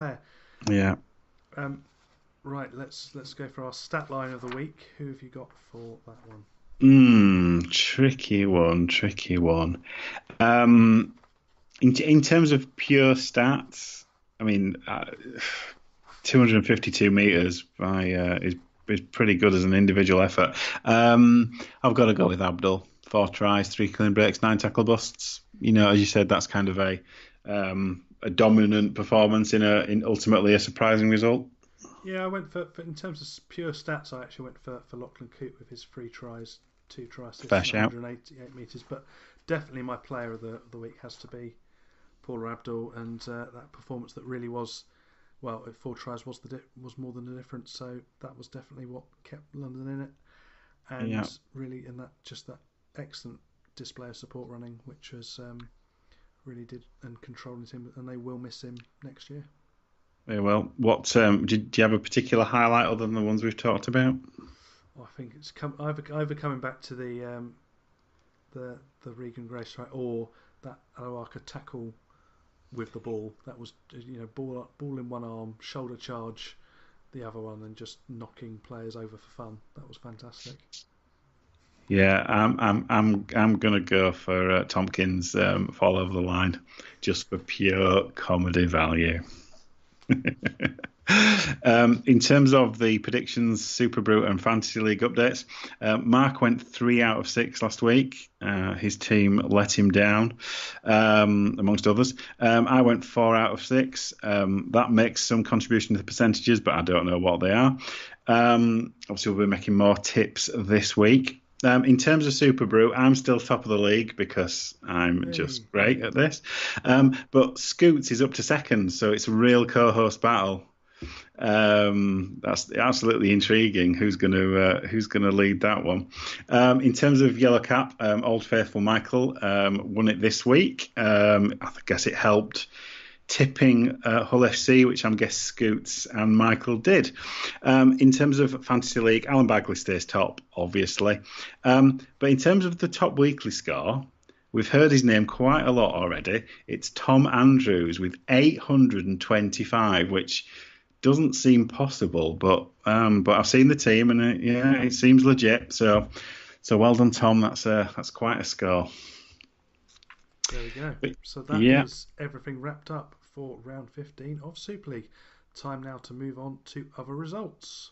There. Yeah. Um, right, let's go for our stat line of the week. Who have you got for that one? Tricky one, tricky one. Um, in terms of pure stats, I mean, 252 meters is pretty good as an individual effort. I've got to go with Abdul. 4 tries, 3 clean breaks, 9 tackle busts. As you said, that's kind of a dominant performance in ultimately a surprising result. Yeah, I went for in terms of pure stats. I actually went for Lachlan Coote with his 3 tries, 2 try Fair assists, and shout. 188 meters. But definitely my player of the week has to be Paula Abdul, and that performance that really was well. 4 tries was more than the difference. So that was definitely what kept London in it, Yeah. and really in that just that excellent display of support running, which was really did and controlling him, and they will miss him next year. Very well. What do you have a particular highlight other than the ones we've talked about? I think it's either coming back to the Regan Grace right or that Aoaka tackle with the ball. That was ball in one arm, shoulder charge the other one, and just knocking players over for fun. That was fantastic. Yeah, I'm gonna go for Tompkins fall over the line, just for pure comedy value. In terms of the predictions, Super Brute and Fantasy League updates, Mark went 3 out of 6 last week. His team let him down, amongst others. I went 4 out of 6. That makes some contribution to the percentages, but I don't know what they are. Obviously, we'll be making more tips this week. In terms of Super Brew, I'm still top of the league because I'm Hey, just great at this. But Scoots is up to second, so it's a real co-host battle. That's absolutely intriguing. Who's going to lead that one? In terms of Yellow Cap, Old Faithful Michael won it this week. I guess it helped tipping Hull FC, which I'm guessing Scoots and Michael did. In terms of Fantasy League, Alan Bagley stays top, obviously. But in terms of the top weekly score, we've heard his name quite a lot already. It's Tom Andrews with 825, which doesn't seem possible, but I've seen the team and yeah, it seems legit. So well done, Tom. That's quite a score. there we go. But So that yeah. is everything wrapped up for round 15 of Super League. Time now to move on to other results.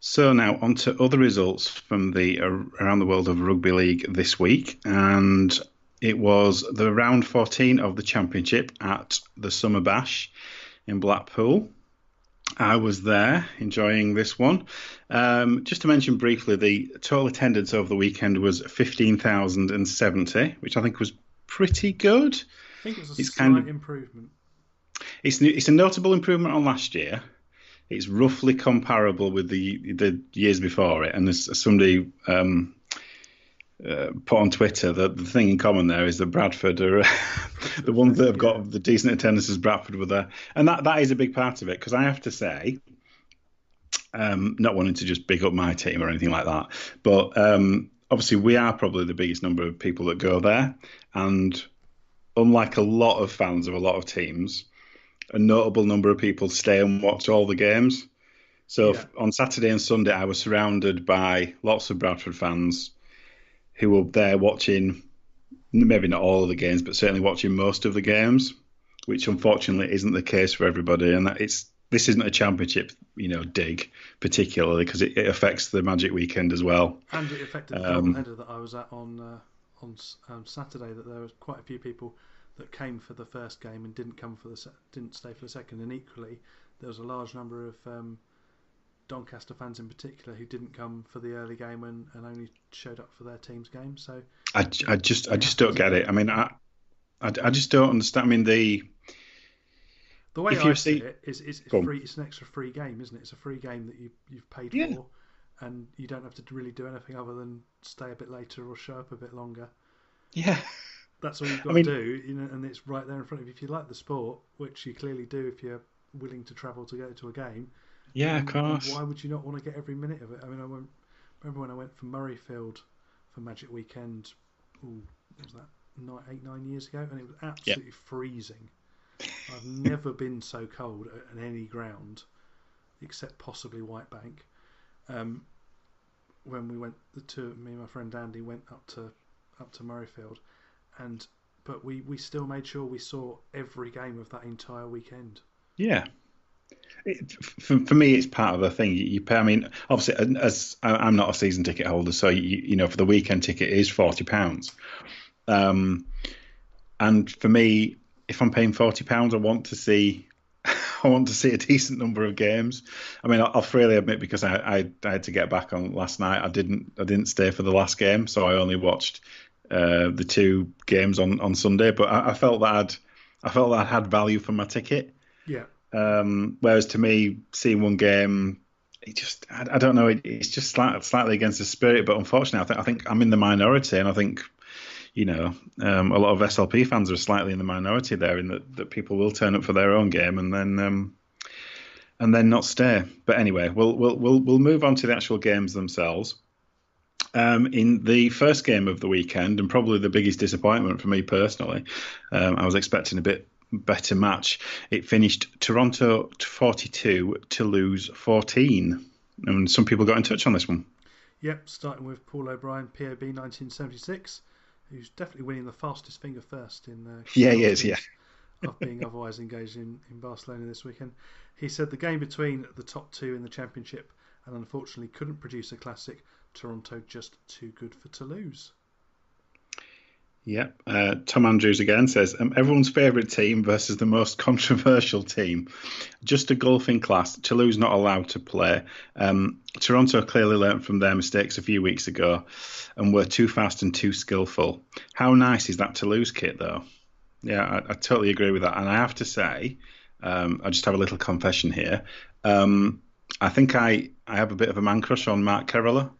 So now on to other results from the around the world of rugby league this week, and it was the round 14 of the championship at the Summer Bash in Blackpool. I was there enjoying this one. Just to mention briefly, the total attendance over the weekend was 15,070, which I think was pretty good. I think it was a It's kind slight of improvement. it's a notable improvement on last year. It's roughly comparable with the years before it, and there's somebody put on Twitter that the thing in common there is that Bradford are the ones that have Yeah. got the decent attendance as Bradford were there, and that is a big part of it because I have to say, not wanting to just big up my team or anything like that, but obviously we are probably the biggest number of people that go there, and unlike a lot of fans of a lot of teams, a notable number of people stay and watch all the games. So Yeah. on Saturday and Sunday, I was surrounded by lots of Bradford fans who were there watching, maybe not all of the games, but certainly watching most of the games, which unfortunately isn't the case for everybody. And this isn't a championship, dig particularly because it affects the Magic Weekend as well. And it affected the double Um, header that I was at on Saturday. That there was quite a few people that came for the first game and didn't stay for the second. And equally, there was a large number of Doncaster fans in particular who didn't come for the early game and only showed up for their team's game. So I it just don't happens, get but it. I mean, I just don't understand. I mean, the way if I you see see, it is it's go on. free. It's an extra free game, isn't it? It's a free game that you've paid Yeah, for, and you don't have to really do anything other than stay a bit later or show up a bit longer. yeah. That's all you've I got to mean, do, and it's right there in front of you. If you like the sport, which you clearly do, if you're willing to travel to go to a game, yeah, of then course. why would you not want to get every minute of it? I mean, remember when I went from Murrayfield for Magic Weekend. Ooh, what was that? 8-9 years ago, and it was Yep. absolutely freezing. I've never been so cold at any ground, except possibly White Bank. When we went, me and my friend Andy went up to Murrayfield, but we still made sure we saw every game of that entire weekend. Yeah. For me, it's part of the thing. You pay. I mean, obviously, as I'm not a season ticket holder, so for the weekend ticket it is £40. And for me, if I'm paying £40, I want to see I want to see a decent number of games. I mean, I'll freely admit, because I had to get back on last night. I didn't stay for the last game, so I only watched the two games on Sunday. But I felt that I had value for my ticket. Yeah. Whereas to me, seeing one game, I don't know. It's just slightly against the spirit. But unfortunately, I think I'm in the minority, and I think a lot of SLP fans are slightly in the minority there, in that people will turn up for their own game and then not stay. But anyway, we'll move on to the actual games themselves. In the first game of the weekend, and probably the biggest disappointment for me personally, I was expecting a bit better match. It finished Toronto 42, Toulouse 14, and some people got in touch on this one. Yep, starting with Paul O'Brien, POB 1976, who's definitely winning the fastest finger first in Yeah, he is, yeah. of being otherwise engaged in Barcelona this weekend. He said the game between the top two in the championship, and unfortunately couldn't produce a classic. Toronto just too good for Toulouse. Yeah. Tom Andrews again says, everyone's favourite team versus the most controversial team. Just a golfing class. Toulouse not allowed to play. Toronto clearly learnt from their mistakes a few weeks ago and were too fast and too skillful. How nice is that Toulouse kit, though? Yeah, I totally agree with that. And I have to say, I just have a little confession here. I think I have a bit of a man crush on Mark Kereler.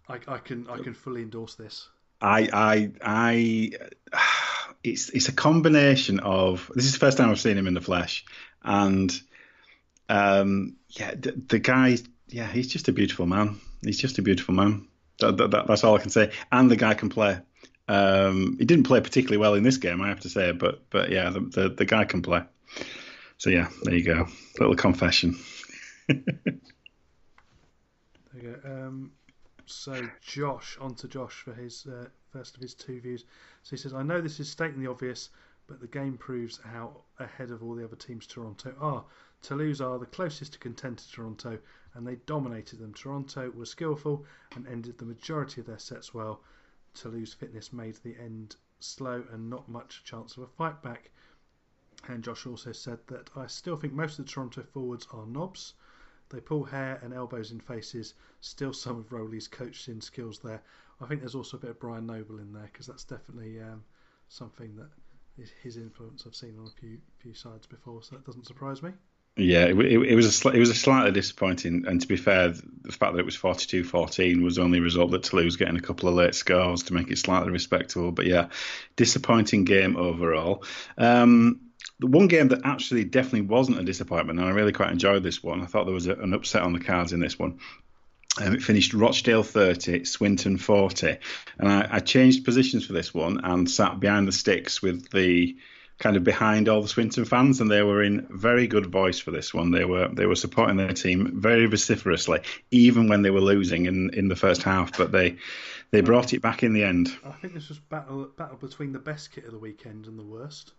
I can fully endorse this. It's a combination of, this is the first time I've seen him in the flesh, and the guy, he's just a beautiful man. He's just a beautiful man. That's all I can say. And the guy can play. He didn't play particularly well in this game, I have to say, but yeah, the guy can play. So yeah, there you go, little confession. There you go. So on to Josh for his first of his two views. So he says, I know this is stating the obvious, but the game proves how ahead of all the other teams Toronto are. Toulouse are the closest to contend to Toronto, and they dominated them. Toronto were skillful and ended the majority of their sets well. Toulouse fitness made the end slow and not much chance of a fight back. And Josh also said that I still think most of the Toronto forwards are knobs. They pull hair and elbows in faces. Still some of Rowley's coached in skills there. I think there's also a bit of Brian Noble in there, because that's definitely something that is his influence I've seen on a few sides before, so that doesn't surprise me. Yeah, it was a slightly disappointing, and to be fair, the fact that it was 42-14 was only a result that Toulouse getting a couple of late scores to make it slightly respectable. But yeah, disappointing game overall. The one game that actually definitely wasn't a disappointment, and I really quite enjoyed this one. I thought there was an upset on the cards in this one. It finished Rochdale 30, Swinton 40. And I changed positions for this one and sat behind the sticks with the kind of behind all the Swinton fans, and they were in very good voice for this one. They were supporting their team very vociferously, even when they were losing in the first half. But they brought it back in the end. I think this was battle between the best kit of the weekend and the worst.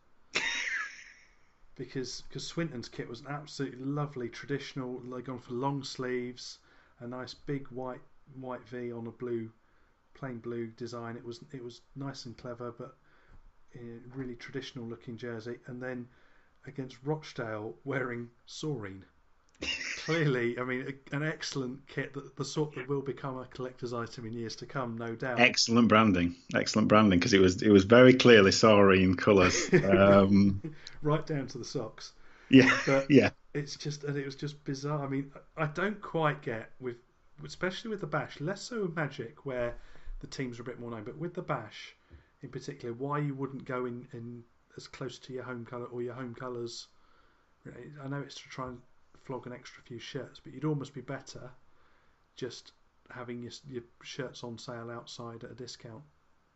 Because Swinton's kit was an absolutely lovely traditional. They'd gone for long sleeves, a nice big white V on a plain blue design. It was nice and clever, but really traditional looking jersey. And then against Rochdale wearing Saurine. Clearly, I mean, an excellent kit, the sort that will become a collector's item in years to come, no doubt. Excellent branding, because it was very clearly Saurine colours, right down to the socks. Yeah, but yeah. It was just bizarre. I mean, I don't quite get especially with the Bash, less so with Magic where the teams are a bit more known, but with the Bash in particular, why you wouldn't go in as close to your home colour or your home colours. I know it's to try and flog an extra few shirts, but you'd almost be better just having your shirts on sale outside at a discount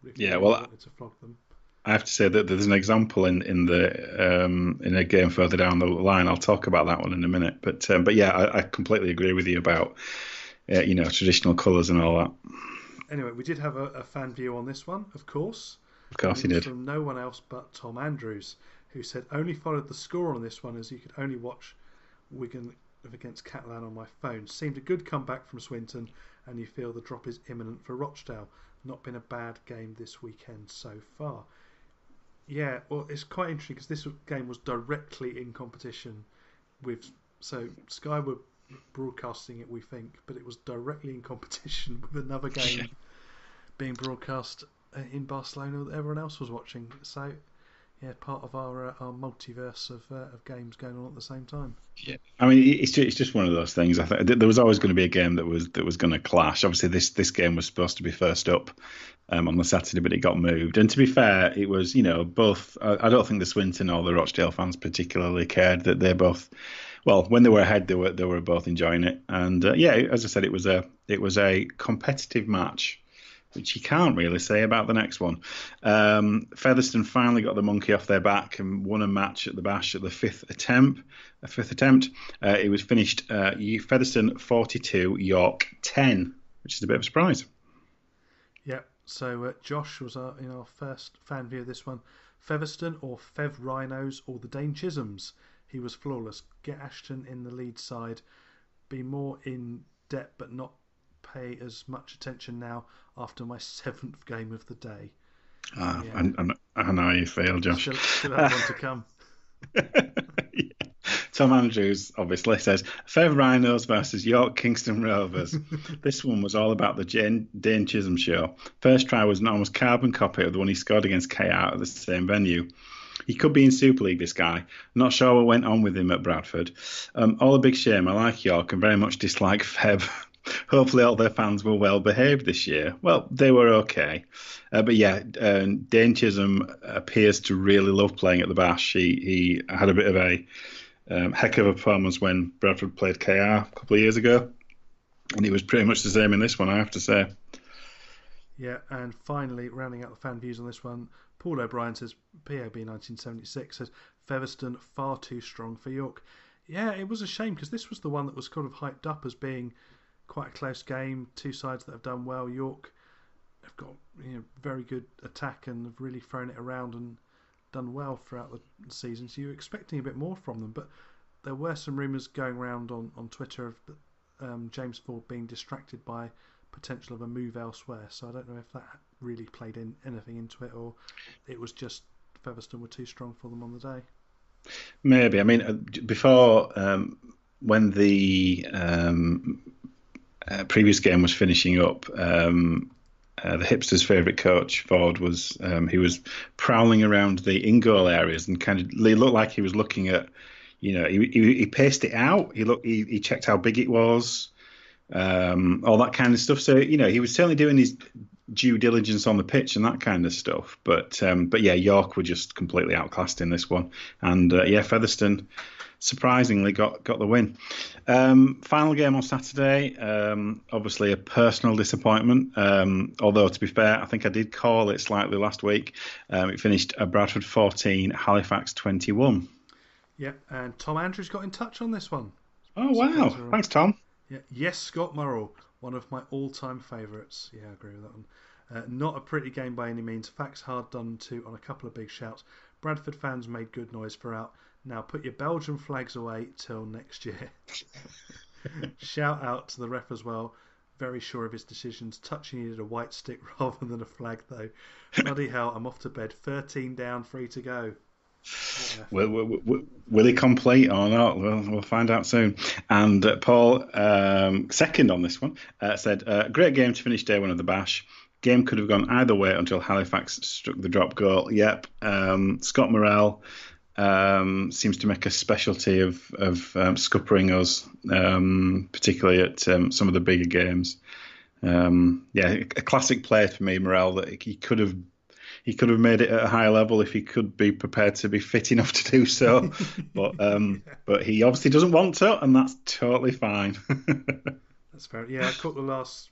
if you Yeah, really well, wanted to flog them. I have to say that there's an example in a game further down the line. I'll talk about that one in a minute. But yeah, I completely agree with you about traditional colours and all that. Anyway, we did have a fan view on this one, of course. Of course, And he it was did. from no one else but Tom Andrews, who said, only followed the score on this one as you could only watch Wigan against Catalan on my phone. Seemed a good comeback from Swinton, and you feel the drop is imminent for Rochdale. Not been a bad game this weekend so far. Yeah, well, it's quite interesting because this game was directly in competition with. So Sky were broadcasting it, we think, but it was directly in competition with another game being broadcast in Barcelona that everyone else was watching. So, yeah, part of our multiverse of games going on at the same time. Yeah, I mean, it's just one of those things. I think there was always going to be a game that was going to clash. Obviously, this game was supposed to be first up on the Saturday, but it got moved. And to be fair, it was both. I don't think the Swinton or the Rochdale fans particularly cared that they both. Well, when they were ahead, they were both enjoying it. And yeah, as I said, it was a competitive match, which you can't really say about the next one. Featherstone finally got the monkey off their back and won a match at the Bash at the fifth attempt. It was finished Featherstone 42, York 10, which is a bit of a surprise. Yeah, so Josh was in our first fan view of this one. Featherstone or Fev Rhinos or the Dane Chisholms. He was flawless. Get Ashton in the lead side. Be more in depth but not pay as much attention now after my 7th game of the day. Yeah. I know how you feel, Josh. Still have one to come. Yeah. Tom Andrews obviously says Fev Rhinos versus York Kingston Rovers. This one was all about the Dane Chisholm show. First try was an almost carbon copy of the one he scored against KR at the same venue. He could be in Superleague, this guy. Not sure what went on with him at Bradford. All a big shame. I like York and very much dislike Fev. Hopefully all their fans were well behaved this year. Well, they were okay. But yeah, Dane Chisholm appears to really love playing at the Bash. He had a bit of a heck of a performance when Bradford played KR a couple of years ago. And he was pretty much the same in this one, I have to say. Yeah, and finally, rounding out the fan views on this one, Paul O'Brien says, POB 1976 says, Featherstone far too strong for York. Yeah, it was a shame because this was the one that was kind of hyped up as being quite a close game. Two sides that have done well. York have got very good attack and have really thrown it around and done well throughout the season. So you're expecting a bit more from them. But there were some rumours going around on Twitter of James Ford being distracted by potential of a move elsewhere. So I don't know if that really played anything into it or it was just Featherstone were too strong for them on the day. Maybe. I mean, before when the previous game was finishing up, the hipsters' favourite coach, Ford, was he was prowling around the in-goal areas and kind of he looked like he was looking at, he paced it out. He checked how big it was, all that kind of stuff. So he was certainly doing his due diligence on the pitch and that kind of stuff. But yeah, York were just completely outclassed in this one, and yeah, Featherstone surprisingly got the win. Final game on Saturday, obviously a personal disappointment. Although to be fair, I think I did call it slightly last week. It finished Bradford 14, Halifax 21. Yeah, and Tom Andrews got in touch on this one. Oh wow! Thanks, Tom. Yeah, yes, Scott Murrell, one of my all-time favourites. Yeah, I agree with that one. Not a pretty game by any means. Facts hard done to on a couple of big shouts. Bradford fans made good noise throughout. Now put your Belgian flags away till next year. Shout out to the ref as well. Very sure of his decisions. Touching needed a white stick rather than a flag though. Bloody hell, I'm off to bed. 13 down, 3 to go. Yeah. Will he complete or not? We'll find out soon. And Paul, second on this one, said, great game to finish day one of the Bash. Game could have gone either way until Halifax struck the drop goal. Yep. Scott Morrell seems to make a specialty of scuppering us, particularly at some of the bigger games. Yeah, a classic player for me, Morrell, that he could have made it at a higher level if he could be prepared to be fit enough to do so. But he obviously doesn't want to, and that's totally fine. That's fair. Yeah, I caught the last